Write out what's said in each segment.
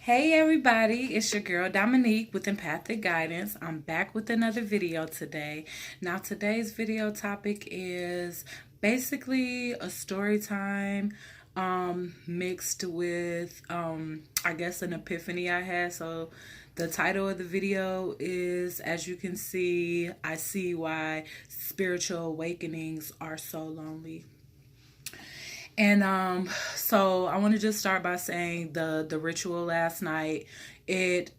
Hey everybody, it's your girl Dominique with Empathic Guidance. I'm back with another video today. Now today's video topic is basically a story time mixed with I guess an epiphany I had. So the title of the video is, as you can see, I see why spiritual awakenings are so lonely. And so I want to just start by saying the ritual last night, it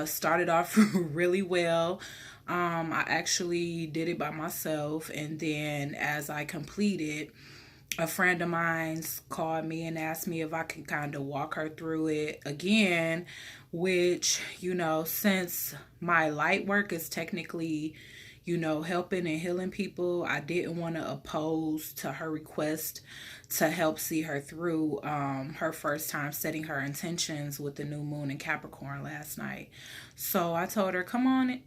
started off really well. I actually did it by myself, and then as I completed, a friend of mine's called me and asked me if I can kind of walk her through it again, which, since my light work is technically, helping and healing people, I didn't want to oppose to her request to help see her through her first time setting her intentions with the new moon in Capricorn last night. So I told her, come on,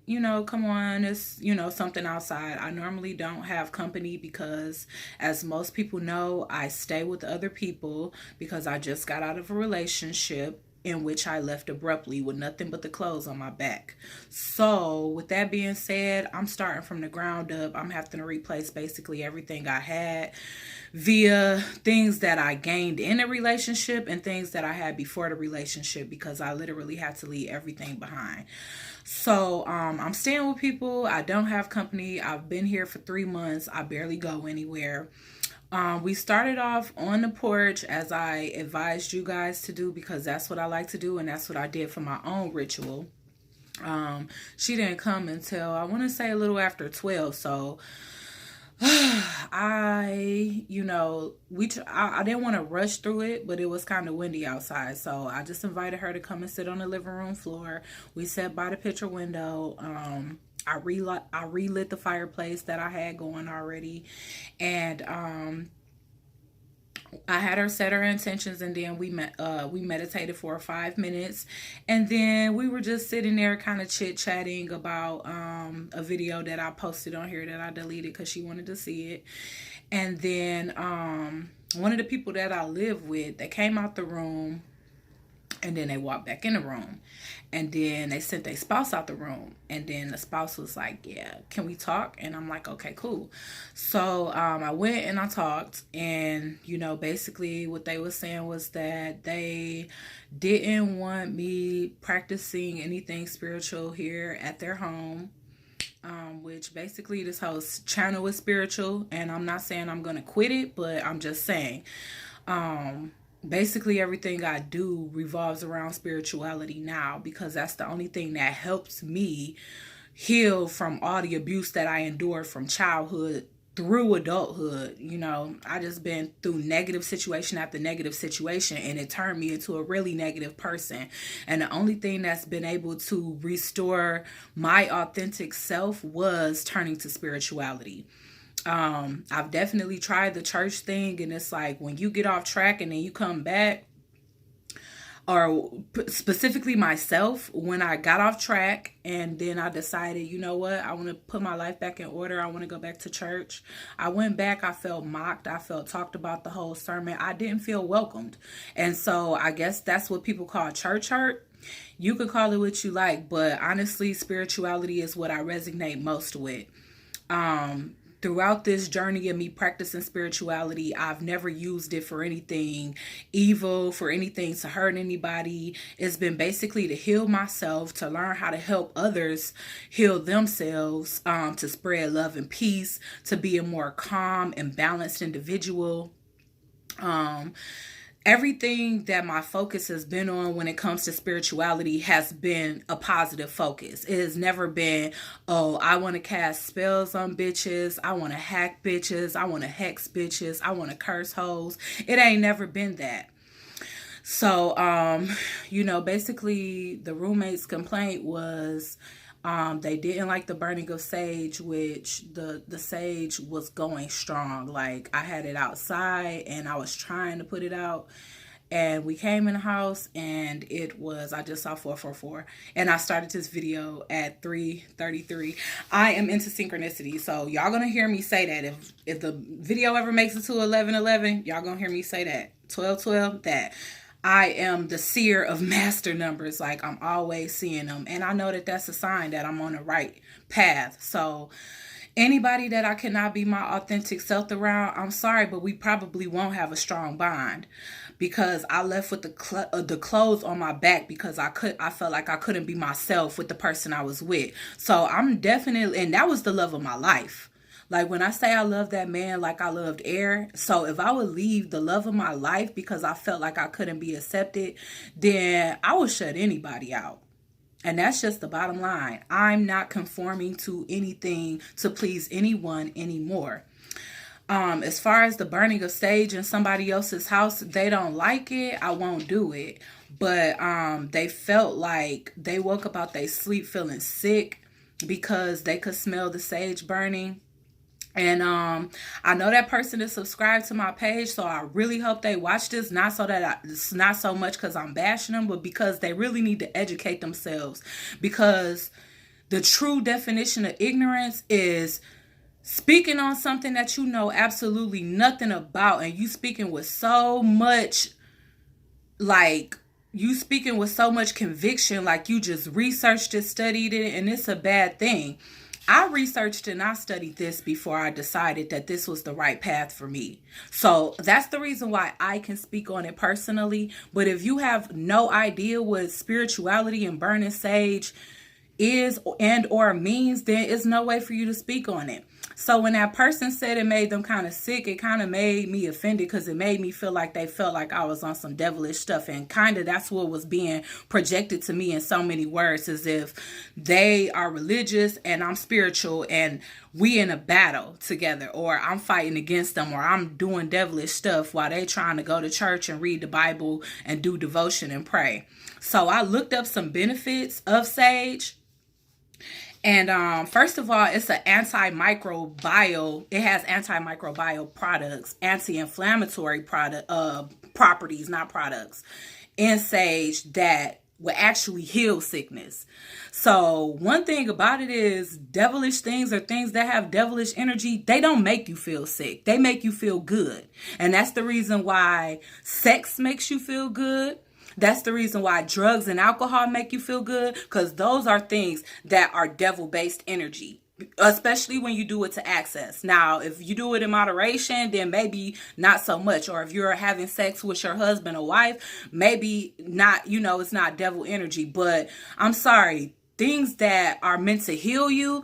come on. It's, something outside. I normally don't have company because, as most people know, I stay with other people because I just got out of a relationship in which I left abruptly with nothing but the clothes on my back. So with that being said, I'm starting from the ground up. I'm having to replace basically everything I had via things that I gained in a relationship and things that I had before the relationship, because I literally had to leave everything behind. So I'm staying with people. I don't have company. I've been here for 3 months. I barely go anywhere. We started off on the porch as I advised you guys to do, because that's what I like to do and that's what I did for my own ritual. She didn't come until, I want to say, a little after 12. So I didn't want to rush through it, but it was kind of windy outside. So I just invited her to come and sit on the living room floor. We sat by the picture window. I relit the fireplace that I had going already, and I had her set her intentions, and then we meditated for 5 minutes, and then we were just sitting there kind of chit-chatting about a video that I posted on here that I deleted because she wanted to see it. And then one of the people that I live with, they came out the room, and then they walked back in the room, and then they sent their spouse out the room, and then the spouse was like, yeah, can we talk? And I'm like, okay, cool. So I went and I talked, and basically what they were saying was that they didn't want me practicing anything spiritual here at their home, which basically this whole channel is spiritual, and I'm not saying I'm gonna quit it, but I'm just saying basically everything I do revolves around spirituality now, because that's the only thing that helps me heal from all the abuse that I endured from childhood through adulthood. I just been through negative situation after negative situation, and it turned me into a really negative person. And the only thing that's been able to restore my authentic self was turning to spirituality. I've definitely tried the church thing, and it's like when you get off track and then you come back, or specifically myself, when I got off track and then I decided, you know what, I want to put my life back in order, I want to go back to church. I went back, I felt mocked, I felt talked about the whole sermon, I didn't feel welcomed. And so I guess that's what people call church hurt. You could call it what you like, but honestly, spirituality is what I resonate most with. Throughout this journey of me practicing spirituality, I've never used it for anything evil, for anything to hurt anybody. It's been basically to heal myself, to learn how to help others heal themselves, to spread love and peace, to be a more calm and balanced individual. Everything that my focus has been on when it comes to spirituality has been a positive focus. It has never been, oh, I want to cast spells on bitches, I want to hack bitches, I want to hex bitches, I want to curse hoes. It ain't never been that. So, basically the roommate's complaint was they didn't like the burning of sage, which the sage was going strong. Like, I had it outside and I was trying to put it out, and we came in the house and I just saw 444, and I started this video at 3:33. I am into synchronicity, so y'all gonna hear me say that. If the video ever makes it to 11:11, y'all gonna hear me say that. 12:12, that. I am the seer of master numbers. Like, I'm always seeing them. And I know that that's a sign that I'm on the right path. So anybody that I cannot be my authentic self around, I'm sorry, but we probably won't have a strong bond, because I left with the clothes on my back because I felt like I couldn't be myself with the person I was with. So I'm definitely, and that was the love of my life. Like, when I say I love that man like I loved air, so if I would leave the love of my life because I felt like I couldn't be accepted, then I would shut anybody out. And that's just the bottom line. I'm not conforming to anything to please anyone anymore. As far as the burning of sage in somebody else's house, they don't like it, I won't do it. But they felt like they woke up out their sleep feeling sick because they could smell the sage burning. And I know that person is subscribed to my page, so I really hope they watch this. Not so that it's not so much because I'm bashing them, but because they really need to educate themselves. Because the true definition of ignorance is speaking on something that you know absolutely nothing about, and you speaking with so much, like, you speaking with so much conviction, like you just researched it, studied it, and it's a bad thing. I researched and I studied this before I decided that this was the right path for me. So that's the reason why I can speak on it personally. But if you have no idea what spirituality and burning sage is and or means, then it's no way for you to speak on it. So when that person said it made them kind of sick, it kind of made me offended, because it made me feel like they felt like I was on some devilish stuff. And kind of that's what was being projected to me in so many words, as if they are religious and I'm spiritual and we in a battle together, or I'm fighting against them, or I'm doing devilish stuff while they trying to go to church and read the Bible and do devotion and pray. So I looked up some benefits of sage. And first of all, it's an antimicrobial. It has antimicrobial products, anti-inflammatory properties, not products, in sage that will actually heal sickness. So one thing about it is, devilish things or things that have devilish energy, they don't make you feel sick. They make you feel good. And that's the reason why sex makes you feel good. That's the reason why drugs and alcohol make you feel good, because those are things that are devil-based energy, especially when you do it to access. Now, if you do it in moderation, then maybe not so much. Or if you're having sex with your husband or wife, maybe not, it's not devil energy. But I'm sorry, things that are meant to heal you,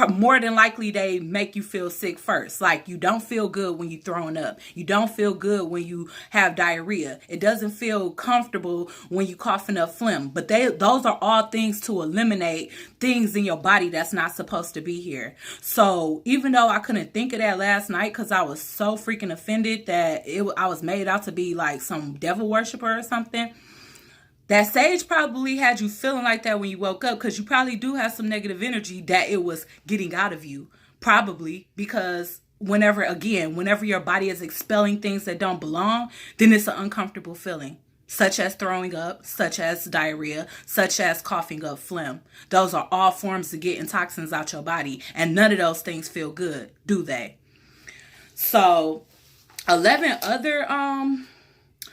more than likely they make you feel sick first. Like, you don't feel good when you're throwing up. You don't feel good when you have diarrhea. It doesn't feel comfortable when you coughing up phlegm. But those are all things to eliminate things in your body that's not supposed to be here. So even though I couldn't think of that last night because I was so freaking offended that I was made out to be like some devil worshiper or something, that sage probably had you feeling like that when you woke up, because you probably do have some negative energy that it was getting out of you. Probably because whenever your body is expelling things that don't belong, then it's an uncomfortable feeling, such as throwing up, such as diarrhea, such as coughing up phlegm. Those are all forms of getting toxins out your body, and none of those things feel good, do they? So 11 other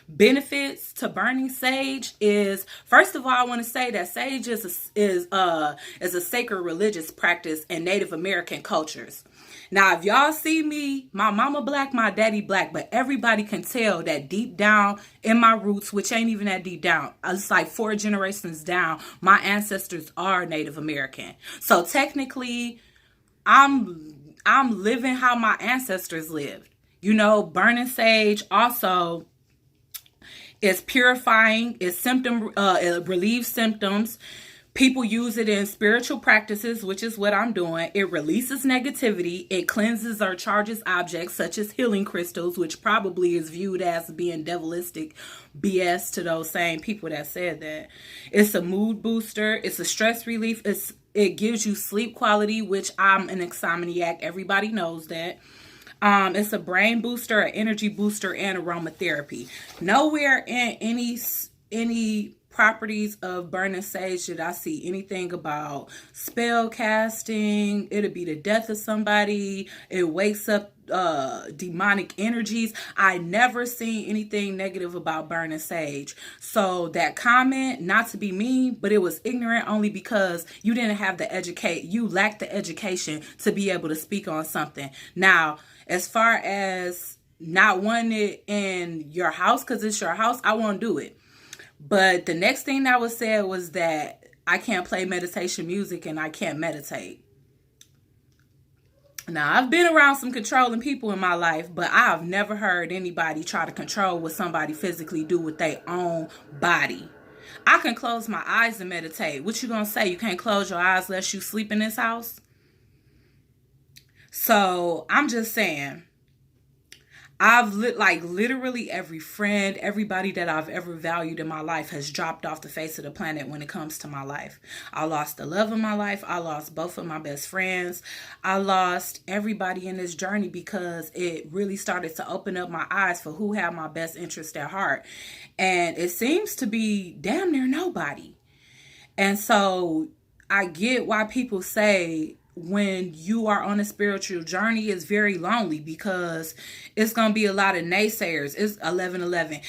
benefits to burning sage is, first of all, I want to say that sage is a sacred religious practice in Native American cultures. Now, if y'all see me, my mama black, my daddy black, but everybody can tell that deep down in my roots, which ain't even that deep down, it's like 4 generations down, my ancestors are Native American. So technically, I'm living how my ancestors lived. Burning sage also is purifying, it relieves symptoms. People use it in spiritual practices, which is what I'm doing. It releases negativity. It cleanses or charges objects such as healing crystals, which probably is viewed as being devilistic BS to those same people that said that. It's a mood booster. It's a stress relief. It gives you sleep quality, which I'm an insomniac. Everybody knows that. It's a brain booster, an energy booster, and aromatherapy. Nowhere in any properties of burning sage did I see anything about spell casting. It'll be the death of somebody. It wakes up demonic energies. I never seen anything negative about burning sage. So that comment, not to be mean, but it was ignorant only because you didn't have you lacked the education to be able to speak on something. Now, as far as not wanting it in your house because it's your house, I won't do it. But the next thing that was said was that I can't play meditation music and I can't meditate. Now, I've been around some controlling people in my life, but I've never heard anybody try to control what somebody physically do with their own body. I can close my eyes and meditate. What you gonna say? You can't close your eyes unless you sleep in this house? So, I'm just saying, I've literally every friend, everybody that I've ever valued in my life has dropped off the face of the planet when it comes to my life. I lost the love of my life. I lost both of my best friends. I lost everybody in this journey because it really started to open up my eyes for who had my best interest at heart. And it seems to be damn near nobody. And so I get why people say when you are on a spiritual journey, it's very lonely because it's going to be a lot of naysayers. It's 11:11.